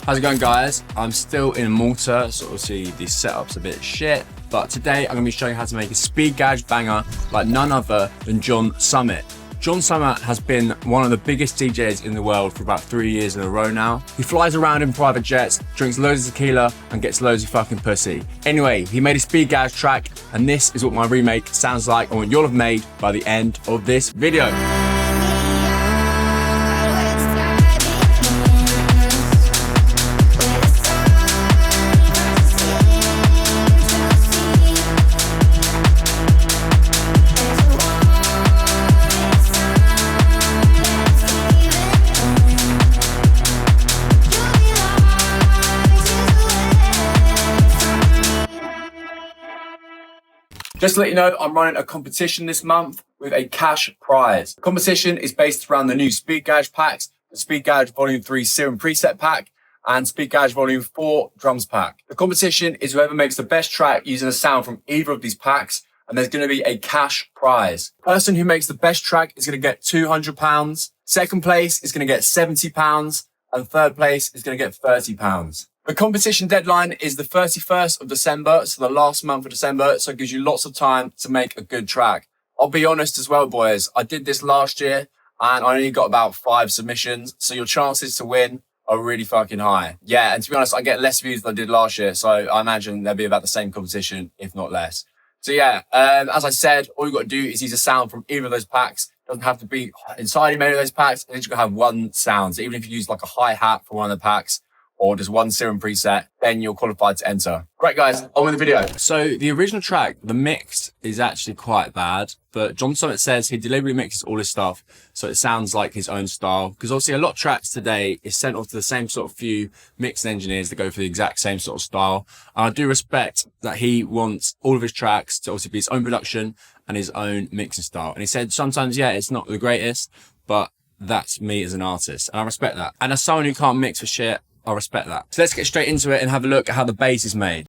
How's it going, guys? I'm still in Malta, so obviously the setup's a bit shit, but today I'm gonna be showing you how to make a speed garage banger like none other than John Summit. John Summit has been one of the biggest DJs in the world for about 3 years in a row now. He flies around in private jets, drinks loads of tequila, and gets loads of fucking pussy. Anyway, he made a speed garage track, and this is what my remake sounds like and what you'll have made by the end of this video. Just to let you know, I'm running a competition this month with a cash prize. The competition is based around the new Speed Garage packs, the Speed Garage Volume 3 Serum Preset Pack, and Speed Garage Volume 4 Drums Pack. The competition is whoever makes the best track using a sound from either of these packs, and there's going to be a cash prize. The person who makes the best track is going to get £200. Second place is going to get £70, and third place is going to get £30. The competition deadline is the 31st of December, so the last month of December, so it gives you lots of time to make a good track. I'll be honest as well, boys, I did this last year and I only got about 5 submissions, so your chances to win are really fucking high. Yeah, and to be honest, I get less views than I did last year, so I imagine there'll be about the same competition, if not less. So yeah, as I said, all you've got to do is use a sound from either of those packs. It doesn't have to be inside any of those packs, and you've got to have one sound. So even if you use like a hi-hat for one of the packs, or just one Serum preset, then you're qualified to enter. Right, guys, on with the video. So the original track, the mix is actually quite bad, but John Summit says he deliberately mixes all his stuff so it sounds like his own style. Because obviously a lot of tracks today is sent off to the same sort of few mixing engineers that go for the exact same sort of style. And I do respect that he wants all of his tracks to obviously be his own production and his own mixing style. And he said sometimes, yeah, it's not the greatest, but that's me as an artist. And I respect that. And as someone who can't mix for shit, I respect that. So let's get straight into it and have a look at how the bass is made.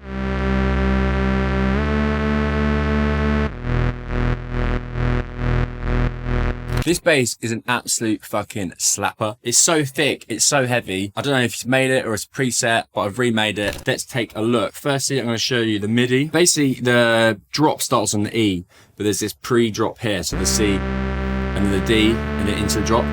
This bass is an absolute fucking slapper. It's so thick, it's so heavy. I don't know if he's made it or it's preset, but I've remade it. Let's take a look. Firstly, I'm going to show you the MIDI. Basically, the drop starts on the E, but there's this pre-drop here. So the C and then the D and then into the drop.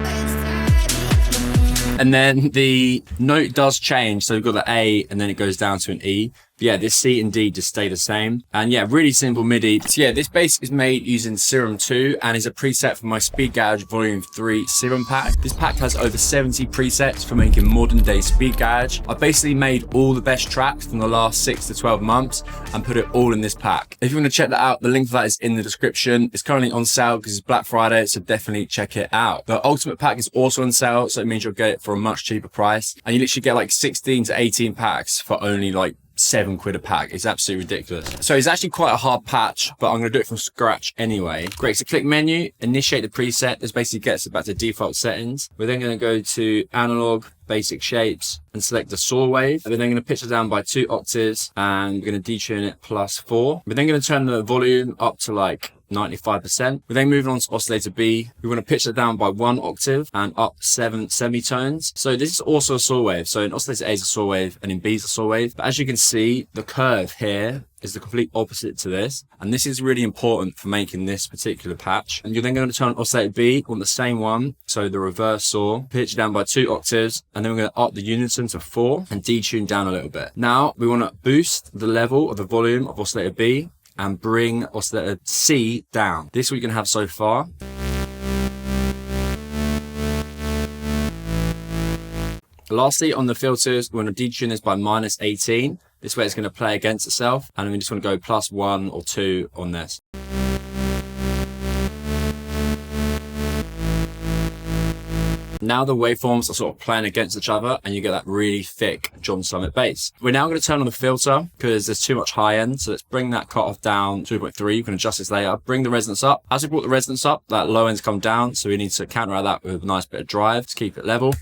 And then the note does change. So we've got the A and then it goes down to an E. But yeah, this C and D just stay the same. And yeah, really simple MIDI. So yeah, this bass is made using Serum 2 and is a preset for my Speed Garage Volume 3 Serum pack. This pack has over 70 presets for making modern day Speed Garage. I basically made all the best tracks from the last 6 to 12 months and put it all in this pack. If you want to check that out, the link for that is in the description. It's currently on sale because it's Black Friday, so definitely check it out. The Ultimate pack is also on sale, so it means you'll get it for a much cheaper price. And you literally get like 16 to 18 packs for only like £7 a pack. It's absolutely ridiculous. So it's actually quite a hard patch, but I'm going to do it from scratch anyway. Great. So click menu, initiate the preset. This basically gets it back to default settings. We're then going to go to analog, basic shapes, and select the saw wave. We're then going to pitch it down by 2 octaves and we're going to detune it +4. We're then going to turn the volume up to like 95%. We're then moving on to oscillator B. We want to pitch it down by 1 octave and up 7 semitones. So this is also a saw wave. So in oscillator A is a saw wave and in B is a saw wave. But as you can see, the curve here is the complete opposite to this. And this is really important for making this particular patch. And you're then going to turn oscillator B on the same one. So the reverse saw, pitch it down by 2 octaves. And then we're going to up the unison to 4 and detune down a little bit. Now we want to boost the level of the volume of oscillator B and bring oscillator C down. This is what you can have so far. Lastly, on the filters, we're going to detune this by -18. This way it's going to play against itself. And we just want to go +1 or 2 on this. Now the waveforms are sort of playing against each other and you get that really thick John Summit bass. We're now going to turn on the filter because there's too much high end. So let's bring that cutoff down 2.3. You can adjust this later. Bring the resonance up. As we brought the resonance up, that low end's come down. So we need to counteract that with a nice bit of drive to keep it level.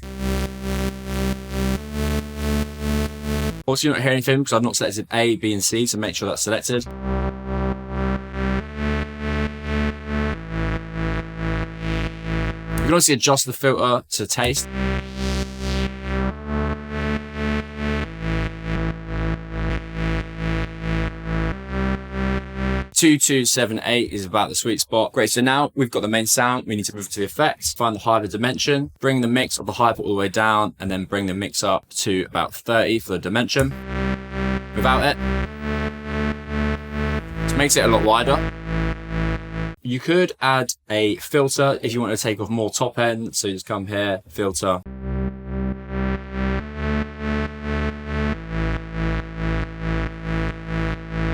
Also, you're not hearing anything because I've not selected A, B, and C, so make sure that's selected. You can obviously adjust the filter to taste. 2278 is about the sweet spot. Great, so now we've got the main sound. We need to move to the effects, find the higher dimension, bring the mix of the hyper all the way down, and then bring the mix up to about 30 for the dimension. Without it, it makes it a lot wider. You could add a filter if you want to take off more top end. So you just come here, filter.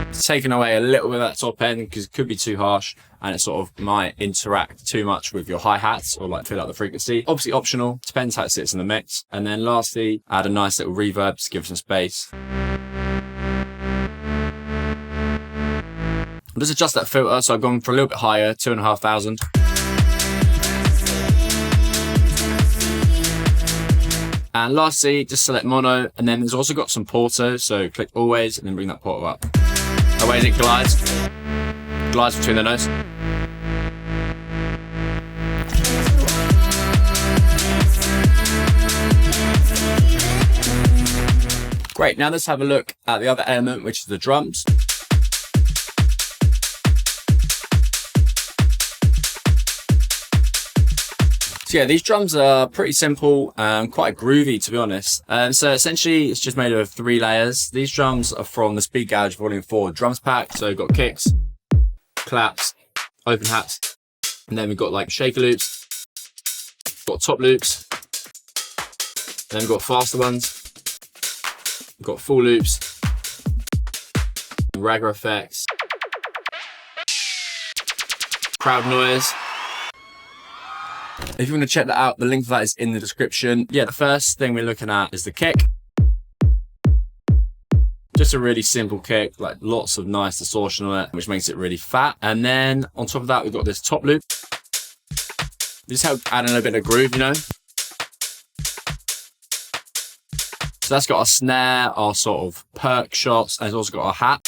It's taken away a little bit of that top end because it could be too harsh and it sort of might interact too much with your hi-hats or like fill out the frequency. Obviously optional, depends how it sits in the mix. And then lastly, add a nice little reverb to give some space. I'll just adjust that filter, so I've gone for a little bit higher, 2,500. And lastly, just select mono, and then there's also got some porto, so click always, and then bring that porto up. That way it glides between the notes. Great, now let's have a look at the other element, which is the drums. So yeah, these drums are pretty simple and quite groovy, to be honest. So essentially, it's just made of 3 layers. These drums are from the Speed Garage Volume 4 drums pack. So we've got kicks, claps, open hats, and then we've got like shaker loops, got top loops, then we've got faster ones, we've got full loops, ragga effects, crowd noise. If you want to check that out, the link for that is in the description. Yeah, the first thing we're looking at is the kick. Just a really simple kick, like lots of nice distortion on it, which makes it really fat. And then on top of that, we've got this top loop. Just help add in a bit of groove, you know? So that's got our snare, our sort of perk shots, and it's also got our hat.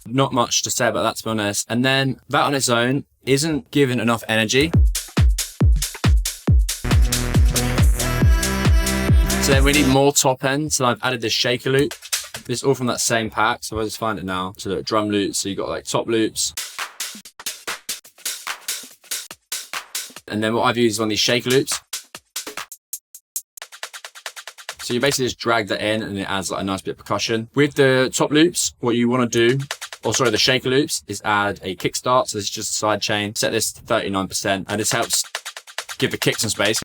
Not much to say about that, to be honest. And then that on its own isn't giving enough energy. So then we need more top end. So I've added this shaker loop. This is all from that same pack. So I'll just find it now. So look, drum loops. So you got like top loops. And then what I've used is one of these shaker loops. So you basically just drag that in and it adds like a nice bit of percussion. With the top loops, what you want to do, or sorry, the shaker loops, is add a kickstart. So this is just a side chain. Set this to 39%. And this helps give the kick some space.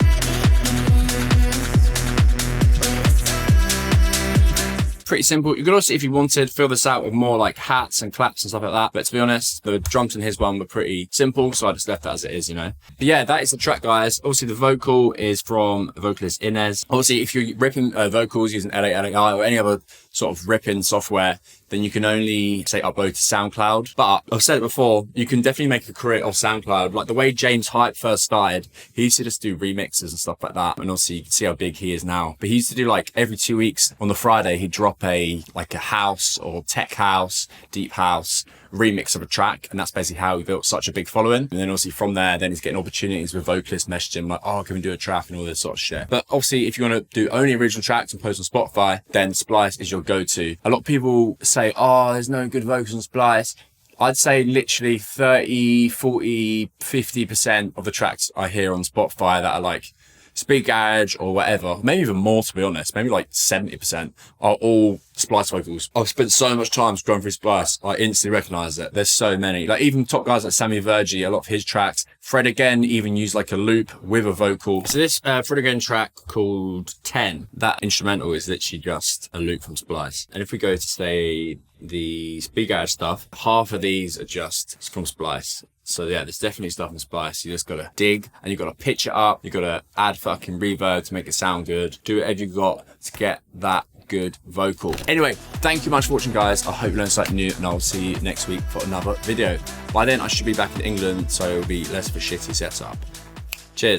Pretty simple. You could also, if you wanted, fill this out with more like hats and claps and stuff like that. But to be honest, the drums in his one were pretty simple, so I just left that as it is, you know. But yeah, that is the track, guys. Obviously, the vocal is from vocalist Inez. Obviously, if you're ripping vocals using LA or any other sort of ripping software, then you can only say upload to SoundCloud. But I've said it before, you can definitely make a career off SoundCloud. Like the way James Hype first started, he used to just do remixes and stuff like that. And obviously you can see how big he is now. But he used to do like every 2 weeks on the Friday, he'd drop a house or tech house, deep house remix of a track, and that's basically how he built such a big following. And then obviously from there, then he's getting opportunities with vocalists messaging him like, oh, can we do a track and all this sort of shit. But obviously if you want to do only original tracks and post on Spotify, then Splice is your go-to. A lot of people say, oh, there's no good vocals on Splice. I'd say literally 30, 40, 50% of the tracks I hear on Spotify that are like Speed Garage or whatever, maybe even more, to be honest, maybe like 70% are all Splice vocals. I've spent so much time scrolling through Splice, I instantly recognize it. There's so many. Like even top guys like Sammy Vergi, a lot of his tracks. Fred Again even used like a loop with a vocal. So this Fred Again track called 10, that instrumental is literally just a loop from Splice. And if we go to say the Speed Garage stuff, half of these are just from Splice. So yeah, there's definitely stuff in Splice. You just gotta dig and you gotta pitch it up. You gotta add fucking reverb to make it sound good. Do whatever you got to get that good vocal. Anyway, thank you much for watching, guys. I hope you learned something new and I'll see you next week for another video. By then I should be back in England, so it'll be less of a shitty setup. Cheers.